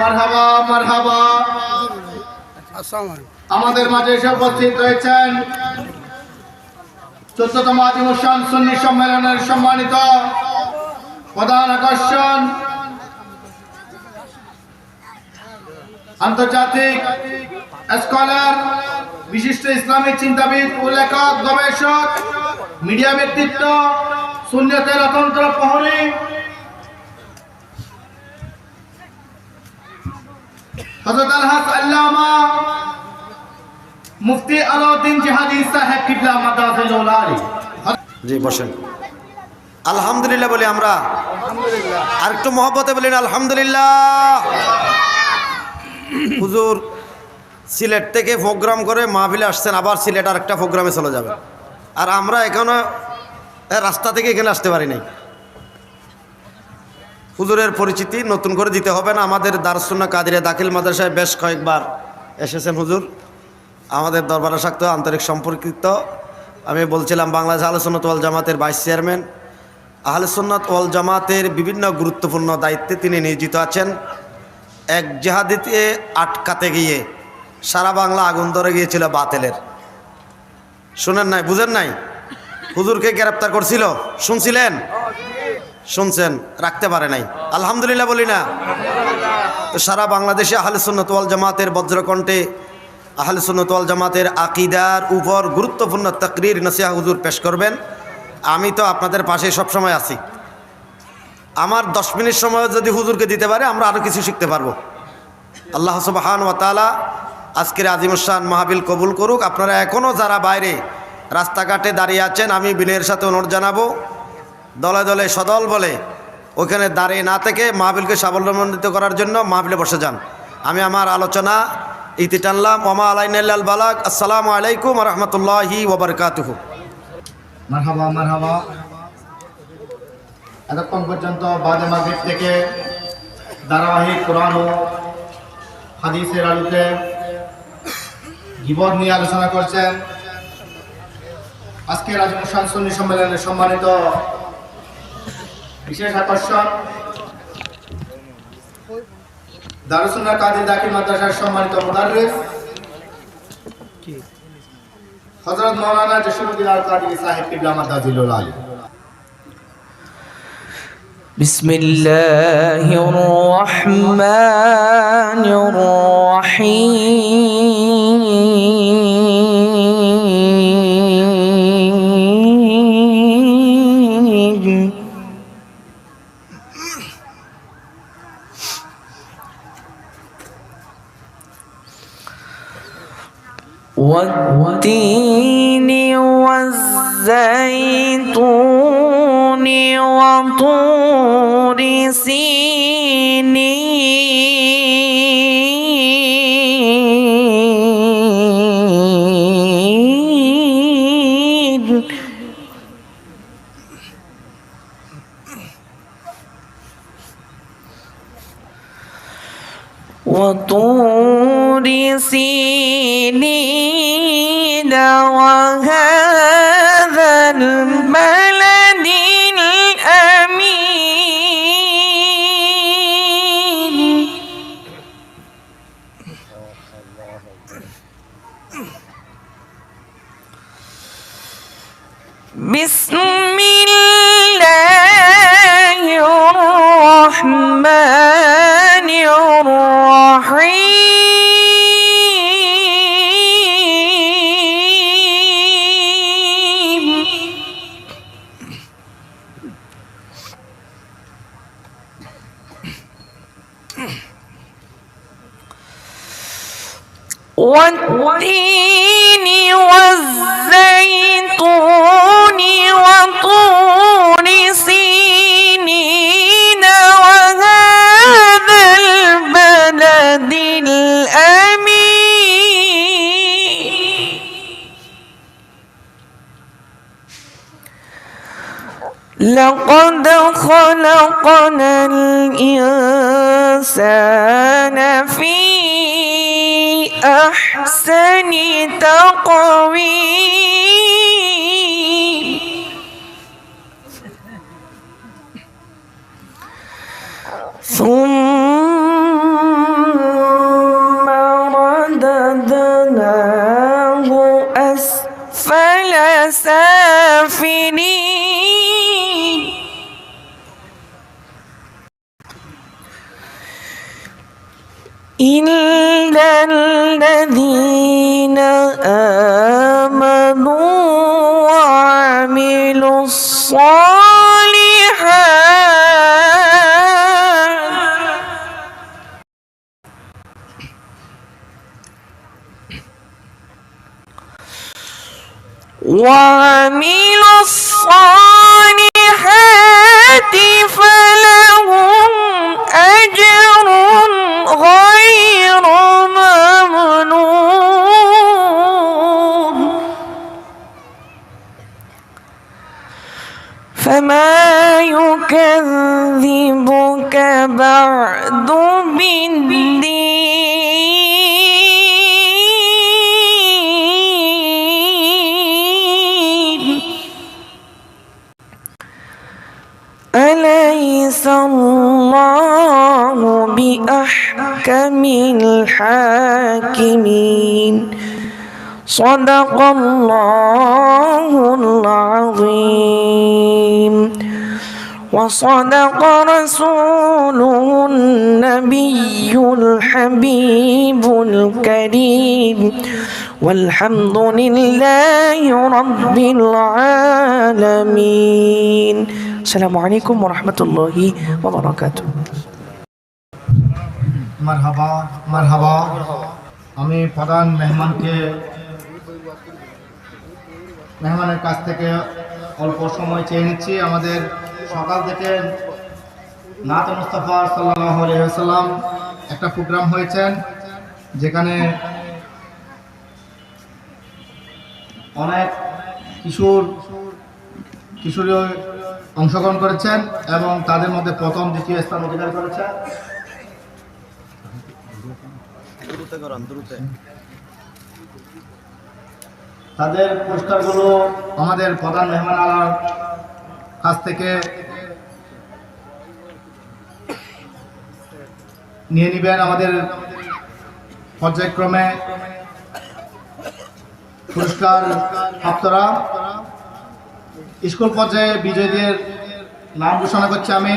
মারহাবা মারহাবা। আমাদের মাঝে এসে উপস্থিত রয়েছেন 14তম আজিমুসান সুন্নি সম্মেলনের সম্মানিত প্রধান আকর্ষণ, আন্তর্জাতিক স্কলার, বিশিষ্ট ইসলামিক চিন্তাবিদ ও লেখক, গবেষক, মিডিয়া ব্যক্তিত্ব, সুন্নতের অতন্ত্র প্রহরী হযরত আল-হাজ আল্লামা মুফতি আলাউদ্দিন জিহাদি সাহেব কিবলা মাদাজিলুল আলী। জি বসেন। আলহামদুলিল্লাহ বলি আমরা, আর একটু মহব্বতে বলেন আলহামদুলিল্লাহ। হুজুর সিলেট থেকে প্রোগ্রাম করে মাহফিলে আসছেন, আবার সিলেট আর একটা প্রোগ্রামে চলে যাবেন, আর আমরা এখনো রাস্তা থেকে এখানে আসতে পারি নাই। হুজুরের পরিচিতি নতুন করে দিতে হবে না। আমাদের দারুস সুন্নাহ কাদিরিয়া দাখিল মাদ্রাসায় বেশ কয়েকবার এসেছেন হুজুর, আমাদের দরবারে শাক্ত আন্তরিক সম্পর্কিত। আমি বলছিলাম বাংলাদেশ আহলে সুন্নাত ওয়াল জামাতের ভাইস চেয়ারম্যান, আহলে সুন্নাত ওয়াল জামাতের বিভিন্ন গুরুত্বপূর্ণ দায়িত্বে তিনি নিয়োজিত আছেন। এক জিহাদিতে আটকাতে গিয়ে সারা বাংলা আগুন ধরে গিয়েছিল বাতিলের। শুনেন নাই, বুঝেন নাই? হুজুরকে গ্রেপ্তার করছিল, শুনছিলেন? শুনছেন, রাখতে পারে নাই। আলহামদুলিল্লাহ বলি না? তো সারা বাংলাদেশে আহলে সুন্নাত ওয়াল জামাতের বজ্রকণ্ঠে আহলে সুন্নাত ওয়াল জামাতের আকীদার উপর গুরুত্বপূর্ণ তাকরীর নসিহত হুজুর পেশ করবেন। আমি তো আপনাদের পাশে সবসময় আছি। আমার 10 মিনিট সময় যদি হুজুরকে দিতে পারে আমরা আরও কিছু শিখতে পারবো। আল্লাহ সুবহানাহু ওয়া তাআলা আজকের আজিমুসান মাহফিল কবুল করুক। আপনারা এখনও যারা বাইরে রাস্তাঘাটে দাঁড়িয়ে আছেন, আমি বিনয়ের সাথে অনুরোধ জানাবো, দলে দলে সদল বলে ওখানে দাঁড়িয়ে না থেকে মাহফিলকে সাফল্যমণ্ডিত করার জন্য মাহফিলে বসে যান। আমি আমার আলোচনা ইতি টানলাম। ওমা আলাইনা ইল্লাল বালাগ। আসসালামু আলাইকুম ওয়া রাহমাতুল্লাহি ওয়া বারাকাতুহু। মারহাবা মারহাবা। এতক্ষণ পর্যন্ত বাদে মাগরিব থেকে ধারাবাহিক কোরআন ও হাদিসের আলোকে গীবত নিয়ে আলোচনা করছেন। আজকের আজিমুসান সুন্নি সম্মেলনের সম্মানিত বিশেষ আকর্ষণ, দারুস সুন্নাহ কাদিরিয়া দাখিল মাদ্রাসার সম্মানিত মুদাররিস হযরত মাওলানা জসিমউদ্দিন আল কাদিরী সাহেব কিবলা মাদাজিলুল আলী। বিসমিল্লাহির রহমানির রহিম। والتين والزيتون وطور سينين وطور سينين وهذا البلد الأمين. بسم الله الرحمن الرحيم. والتين والزيتون وطور سينين وهذا البلد الأمين. لقد خلقنا الإنسان في أحسن تقويم. ثم إلا الذين آمنوا وعملوا الصالحات فلهم أجر غير ممنون فما يكذبك بعد بالدين أليس الله بأحكم الحاكمين صدق الله العظيم وصدق رسوله النبي الحبيب الكريم والحمد لله رب العالمين السلام عليكم ورحمة الله وبركاته মারহাবা মারহাবা। আমি প্রধান মেহমানের কাছ থেকে অল্প সময় চেয়ে নিচ্ছি। আমাদের সকাল থেকে নাত মুস্তাফা সাল্লাল্লাহু আলাইহি ওয়াসাল্লাম একটা প্রোগ্রাম হয়েছেন, যেখানে অনেক কিশোরী অংশগ্রহণ করেছেন এবং তাদের মধ্যে প্রথম দ্বিতীয় স্থান অধিকার করেছেন। তাদের পুরস্কারগুলো আমাদের প্রধান মেহমান আলার কাছ থেকে নিয়ে নেবেন। আমাদের পর্যায়ক্রমে পুরস্কার প্রাপ্তরা স্কুল পর্যায়ে বিজয়ীদের নাম ঘোষণা করছি আমি।